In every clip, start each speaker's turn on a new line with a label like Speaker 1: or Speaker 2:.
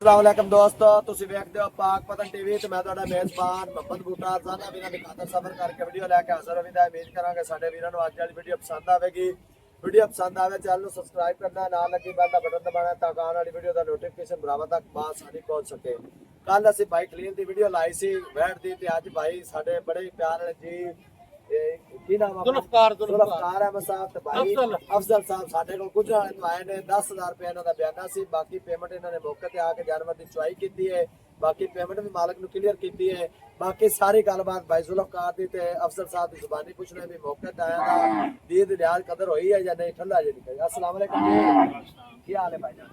Speaker 1: अस्सलामुअलैकुम दोस्तों, ਤੁਸੀਂ ਵੇਖਦੇ ਹੋ ਪਾਕ ਪਤਨ ਟੀਵੀ ਤੇ ਮੈਂ ਤੁਹਾਡਾ ਮੇਜ਼ਬਾਨ ਮੁਹੰਮਦ ਬੂਟਾ ਰਜ਼ਾਨਾ ਵੀਰਾਂ ਦੀ ਖਾਤਰ ਸਬਰ ਕਰਕੇ ਵੀਡੀਓ ਲੈ ਕੇ ਹਾਜ਼ਰ ਹੋਵੀਂ। ਉਮੀਦ ਕਰਾਂਗੇ ਸਾਡੇ ਵੀਰਾਂ ਨੂੰ ਅੱਜ ਵਾਲੀ ਵੀਡੀਓ ਪਸੰਦ ਆਵੇਗੀ। ਵੀਡੀਓ ਪਸੰਦ ਆਵੇ ਚੈਨਲ ਨੂੰ ਸਬਸਕ੍ਰਾਈਬ ਕਰਨਾ, ਨਾਲ ਲੱਗੀ ਬੈਲ ਦਾ ਬਟਨ ਦਬਾਉਣਾ ਤਾਂ ਆਉਣ ਵਾਲੀ ਵੀਡੀਓ ਦਾ ਨੋਟੀਫਿਕੇਸ਼ਨ ਬਰਾਬਰ ਤੱਕ ਬਾਸਾਨੀ ਪਹੁੰਚ ਸਕੇ। ਕੱਲ ਅਸੀਂ ਬਾਈ ਕਲੀਨ ਦੀ ਵੀਡੀਓ ਲਾਈ ਸੀ ਵੈਟ ਦੀ, ਤੇ ਅੱਜ ਭਾਈ ਸਾਡੇ ਬੜੇ ਹੀ ਪਿਆਰ ਵਾਲੇ ਜੀ ਕੀ ਨਾਮ
Speaker 2: ਜ਼ੁਲਫਕਾਰ
Speaker 1: ਅਹਿਮਦ ਸਾਹਿਬ ਤੇ ਭਾਈ ਅਫਜ਼ਲ ਸਾਹਿਬ ਸਾਡੇ ਕੋਲ ਕੁਝ ਵਾਲੇ ਤੋਂ ਆਏ ਨੇ। 10,000 ਰੁਪਏ ਇਹਨਾਂ ਦਾ ਬਿਆਨਾ ਸੀ। ਬਾਕੀ ਪੇਮੈਂਟ ਇਹਨਾਂ ਨੇ ਮੌਕੇ ਤੇ ਆ ਕੇ ਜਾਨਵਰ ਦੀ ਚੁਆਈ ਕੀਤੀ ਹੈ। ਬਾਕੀ ਪੇਮੈਂਟ ਵੀ ਮਾਲਕ ਨੂੰ ਕਲੀਅਰ ਕੀਤੀ ਹੈ। ਬਾਕੀ ਸਾਰੀ ਗੱਲਬਾਤ ਭਾਈ ਜ਼ੁਲਫਕਾਰ ਦੀ ਤੇ ਅਫਜ਼ਲ ਸਾਹਿਬ ਦੀ ਜ਼ੁਬਾਨੀ ਪੁੱਛਣੇ ਵੀ ਮੌਕੇ ਤੇ ਆਇਆ ਦਾ ਦੀਦ ਲਿਆਜ਼ ਕਦਰ ਹੋਈ ਹੈ ਜਾਂ ਨਹੀਂ, ਠੰਡਾ ਜੇ ਨਹੀਂ। अस्सलाम वालेकुम जी, ਕੀ ਹਾਲ ਹੈ ਭਾਈ ਜਾਨ?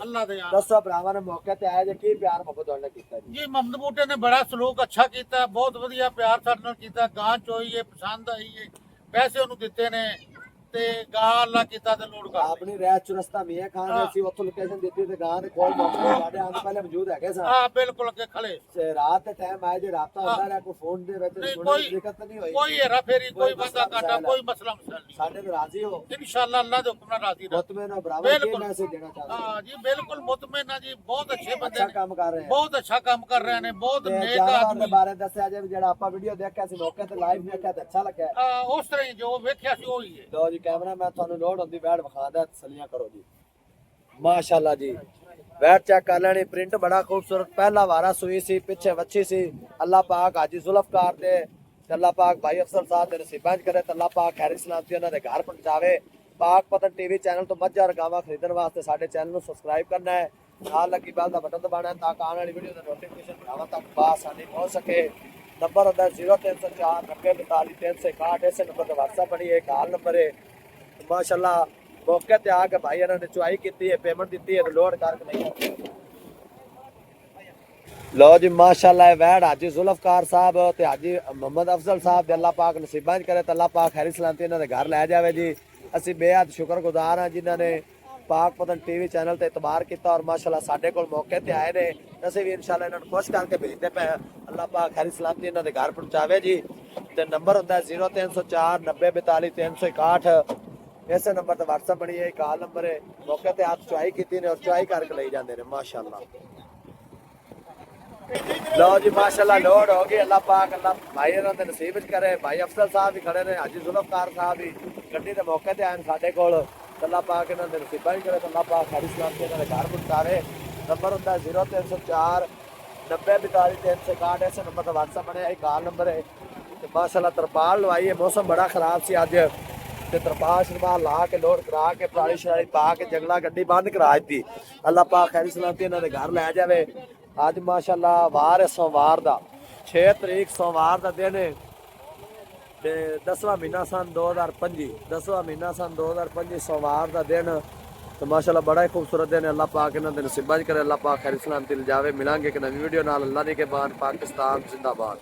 Speaker 2: अल्लाह दे यार।
Speaker 1: ਦੱਸੋ ਭਰਾਵਾਂ ਨੇ ਮੌਕੇ ਤੇ ਆਏ ਜੇ ਕੀ ਪਿਆਰ ਮੁਹੱਬਤ ਉਹਨਾਂ ਕੀਤਾ ਜੀ?
Speaker 2: जी मुहम्मद बूटे ने बड़ा सलूक अच्छा किया, बहुत वधिया प्यार साडे नाल कीता। गां चोई है, पसंद आई है, पैसे ਉਹਨੂੰ ਦਿੱਤੇ ਨੇ ਤੇ ਗਾਂ ਅੱਲਾ ਕੀਤਾ ਤੇ ਲੋਡ ਕਰ
Speaker 1: ਆਪਣੀ ਰਹਿ ਚੁਰਸਤਾ ਮੀਆਂ ਖਾਨ ਨੇ ਸੀ ਉੱਥੋਂ ਲੋਕੇਸ਼ਨ ਦਿੱਤੀ ਤੇ ਗਾਂ ਦੇ ਕੋਲ ਮੌਕੇ ਸਾਡੇ ਆਉਣ ਤੋਂ ਪਹਿਲੇ ਮੌਜੂਦ ਹੈਗੇ ਸਨ।
Speaker 2: ਹਾਂ ਬਿਲਕੁਲ ਅੱਗੇ ਖੜੇ
Speaker 1: ਤੇ ਰਾਤ ਦੇ ਟਾਈਮ ਆਏ ਜੇ ਰਾਤਾ ਹੁੰਦਾ ਰਿਹਾ ਕੋਈ ਫੋਨ ਦੇ ਵਿੱਚ
Speaker 2: ਕੋਈ
Speaker 1: ਦਿੱਕਤ ਨਹੀਂ ਹੋਈ,
Speaker 2: ਕੋਈ ਹੈਰਾ ਫੇਰੀ, ਕੋਈ ਵਾਦਾ ਘਾਟਾ, ਕੋਈ ਮਸਲਾ ਮਸਲਾ ਨਹੀਂ।
Speaker 1: ਸਾਡੇ ਨੂੰ ਰਾਜ਼ੀ ਹੋ
Speaker 2: इंशाल्लाह अल्लाह के हुक्म नाल राजी रहो।
Speaker 1: ਮੁਤਮਿਨ ਹੋ ਬਰਾਬਰ ਕੀ
Speaker 2: बिल्कुल
Speaker 1: ਮੈਸੇਜ ਦੇਣਾ ਚਾਹੁੰਦੇ
Speaker 2: हाँ जी बिल्कुल मुतमिन है जी, बहुत अच्छे बंदे
Speaker 1: ਅੱਛਾ
Speaker 2: ने,
Speaker 1: ਕੰਮ ਕਰ ਰਹੇ ਆ
Speaker 2: बहुत अच्छा काम कर रहे हैं, बहुत
Speaker 1: ਤੇ
Speaker 2: नेक
Speaker 1: ਜਾਨਵਰ ਦੇ
Speaker 2: आदमी।
Speaker 1: ਬਾਰੇ ਦੱਸਿਆ ਜੇ ਜਿਹੜਾ ਆਪਾਂ ਵੀਡੀਓ ਦੇਖਿਆ ਸੀ ਮੌਕੇ ਤੇ ਲਾਈਵ ਦੇਖਿਆ ਤੇ ਅੱਛਾ ਲੱਗਿਆ।
Speaker 2: उस तरह ही जो वेख्या सी वही है।
Speaker 1: ਲੋ ਜੀ ਕੈਮਰਾ ਮੈਂ ਤੁਹਾਨੂੰ ਲੋਡ ਹੁੰਦੀ ਵੈਟ ਵਿਖਾਦਾ, ਤਸੱਲੀਆਂ ਕਰੋ ਜੀ। ਮਾਸ਼ਾਅੱਲਾ ਜੀ ਵੈਟ ਚੈੱਕ ਕਰ ਲੈਣੀ, ਪ੍ਰਿੰਟ ਬੜਾ ਖੂਬਸੂਰਤ, ਪਹਿਲਾ ਵਾਰਾ ਸੂਈ ਸੀ, ਪਿੱਛੇ ਵੱਛੀ ਸੀ। ਅੱਲਾਹ ਪਾਕ ਹਾਜੀ ਜ਼ੁਲਫਕਾਰ ਦੇ ਤੇ ਅੱਲਾਹ ਪਾਕ ਭਾਈ ਅਫਸਰ ਸਾਹਿਬ ਦੇ ਨਸੀਬਾਂ ਚ ਕਰੇ ਤੇ ਅੱਲਾਹ ਪਾਕ ਖੈਰ ਸਲਾਮਤੀ ਉਹਨਾਂ ਦੇ ਘਰ ਪਹੁੰਚਾਵੇ। ਪਾਕ ਪਤਨ ਟੀਵੀ ਚੈਨਲ ਤੋਂ ਮੱਝਾਂ ਰਗਾਵਾਂ ਖਰੀਦਣ ਵਾਸਤੇ ਸਾਡੇ ਚੈਨਲ ਨੂੰ ਸਬਸਕ੍ਰਾਈਬ ਕਰਨਾ ਹੈ, ਨਾਲ ਲੱਗੀ ਬੈਲ ਦਾ ਬਟਨ ਦਬਾਉਣਾ ਹੈ ਤਾਂ ਕਿ ਆਉਣ ਵਾਲੀ ਵੀਡੀਓ ਦਾ ਨੋਟੀਫਿਕੇਸ਼ਨ ਭਰਾਵਾਂ ਤੱਕ ਬਾਸਾਨੀ ਪਹੁੰਚ ਸਕੇ। ਨੰਬਰ ਹੁੰਦਾ 0304 90 42 361, ਇਸੇ ਨੰਬਰ ਤੇ WhatsApp ਬਣੀ ਹੈ, ਕਾਲ ਨੰਬਰ ਹੈ। ਮਾਸ਼ਾਅੱਲਾ ਮੌਕੇ ਤੇ ਆ ਕੇ ਭਾਈ ਇਹਨਾਂ ਨੇ ਚੁਆਈ ਕੀਤੀ ਹੈ, ਪੇਮੈਂਟ ਦਿੱਤੀ ਹੈ, ਲੋਡ ਕਰਕੇ ਨਹੀਂ। ਲਓ ਜੀ ਮਾਸ਼ਾਅੱਲਾ ਵੈੜ ਹਾਜੀ ਜ਼ੁਲਫਕਾਰ ਸਾਹਿਬ ਤੇ ਹਾਜੀ ਮੁਹੰਮਦ ਅਫਜ਼ਲ ਸਾਹਿਬ ਦੇ ਅੱਲਾਹ ਪਾਕ ਨਸੀਬਾਂ ਚ ਕਰੇ ਤੇ ਅੱਲਾਹ ਪਾਕ ਖੈਰ ਸਲਾਮਤੀ ਇਹਨਾਂ ਦੇ ਘਰ ਲੈ ਜਾਵੇ ਜੀ। ਅਸੀਂ ਬੇਹੱਦ ਸ਼ੁਕਰਗੁਜ਼ਾਰ ਹਾਂ ਜਿਨ੍ਹਾਂ ਨੇ ਪਾਕ ਪਤਨ ਟੀਵੀ ਚੈਨਲ ਤੇ ਇਤਬਾਰ ਕੀਤਾ ਔਰ ਮਾਸ਼ਾਅੱਲਾ ਸਾਡੇ ਕੋਲ ਮੌਕੇ ਤੇ ਆਏ ਨੇ। ਅਸੀਂ ਵੀ ਇਨਸ਼ਾਅੱਲਾ ਇਹਨਾਂ ਨੂੰ ਖੁਸ਼ ਕਰਕੇ ਭੇਜਦੇ ਪਏ। ਅੱਲਾਹ ਪਾਕ ਖੈਰ ਸਲਾਮਤੀ ਇਹਨਾਂ ਦੇ ਘਰ ਪਹੁੰਚਾਵੇ ਜੀ। ਤੇ ਨੰਬਰ ਹੁੰਦਾ 0304 90 42 361, ਇਸੇ ਨੰਬਰ ਤੇ WhatsApp ਬਣੀ ਹੈ, ਕਾਲ ਨੰਬਰ ਹੈ। ਮੌਕੇ ਤੇ ਆਪ ਚੁਆਈ ਕੀਤੀ ਨੇ ਔਰ ਚੁਆਈ ਕਰਕੇ ਲਈ ਜਾਂਦੇ ਨੇ ਮਾਸ਼ਾਅੱਲਾ। ਲਓ ਜੀ ਮਾਸ਼ਾਅੱਲਾ ਲੋਡ ਹੋ ਗਈ। ਅੱਲਾਹ ਪਾਕ ਅੱਲਾਹ ਭਾਈ ਇਹਨਾਂ ਦੇ ਨਸੀਬ ਵਿੱਚ ਕਰੇ। ਭਾਈ ਅਫਸਰ ਸਾਹਿਬ ਵੀ ਖੜੇ ਨੇ, ਹਾਜੀ ਜ਼ੁਲਫਕਾਰ ਸਾਹਿਬ ਵੀ ਗੱਡੀ ਦੇ ਮੌਕੇ ਤੇ ਆਏ ਸਾਡੇ ਕੋਲ। ਅੱਲਾਹ ਪਾਕ ਇਹਨਾਂ ਦੇ ਨਸੀਬਾਂ ਵਿੱਚ ਕਰੇ ਤੇ ਅੱਲਾਹ ਪਾਕ ਖੈਰ ਸਲਾਮਤੀ ਇਹਨਾਂ ਦੇ ਘਰ ਪਹੁੰਚਾਵੇ। ਨੰਬਰ ਹੁੰਦਾ 0304 90 42 361, ਇਸੇ ਨੰਬਰ ਤੇ WhatsApp ਬਣਿਆ, ਕਾਲ ਨੰਬਰ ਹੈ। ਤੇ ਮਾਸ਼ਾਅੱਲਾ ਤਰਪਾਲ ਲਵਾਈ ਹੈ, ਮੌਸਮ ਬੜਾ ਖਰਾਬ ਸੀ ਅੱਜ ਤੇ ਤਰਪਾਲ ਸ਼ਰਪਾਲ ਲਾ ਕੇ ਲੋਡ ਕਰਾ ਕੇ ਪਰਾਲੀ ਸ਼ਰਾਲੀ ਪਾ ਕੇ ਜੰਗਲਾ ਗੱਡੀ ਬੰਦ ਕਰਾ ਦਿੱਤੀ। ਅੱਲਾਹ ਪਾਕ ਖੈਰ ਸਲਾਮਤੀ ਇਹਨਾਂ ਦੇ ਘਰ ਲੈ ਜਾਵੇ। ਅੱਜ ਮਾਸ਼ਾਅੱਲਾ ਵਾਰ ਹੈ ਸੋਮਵਾਰ ਦਾ, 6 ਤਰੀਕ ਸੋਮਵਾਰ ਦਾ ਦਿਨ ਹੈ ਤੇ 10ਵਾਂ ਮਹੀਨਾ ਸਨ 2025, 10ਵਾਂ ਮਹੀਨਾ ਸਨ 2025 ਸੋਮਵਾਰ ਦਾ ਦਿਨ ਤੇ ਮਾਸ਼ਾਅੱਲਾ ਬੜਾ ਹੀ ਖੂਬਸੂਰਤ ਦਿਨ ਹੈ। ਅੱਲਾਹ ਪਾਕ ਇਹਨਾਂ ਦੇ ਨਸੀਬਾਂ ਚ ਕਰੇ, ਅੱਲਾਹ ਪਾਕ ਖੈਰ ਸਲਾਮਤੀ ਲਿਜਾਵੇ। ਮਿਲਾਂਗੇ ਇੱਕ ਨਵੀਂ ਵੀਡੀਓ ਨਾਲ। ਅੱਲਾਹ ਦੀ ਕੇ ਬਾਨ, ਪਾਕਿਸਤਾਨ ਜ਼ਿੰਦਾਬਾਦ।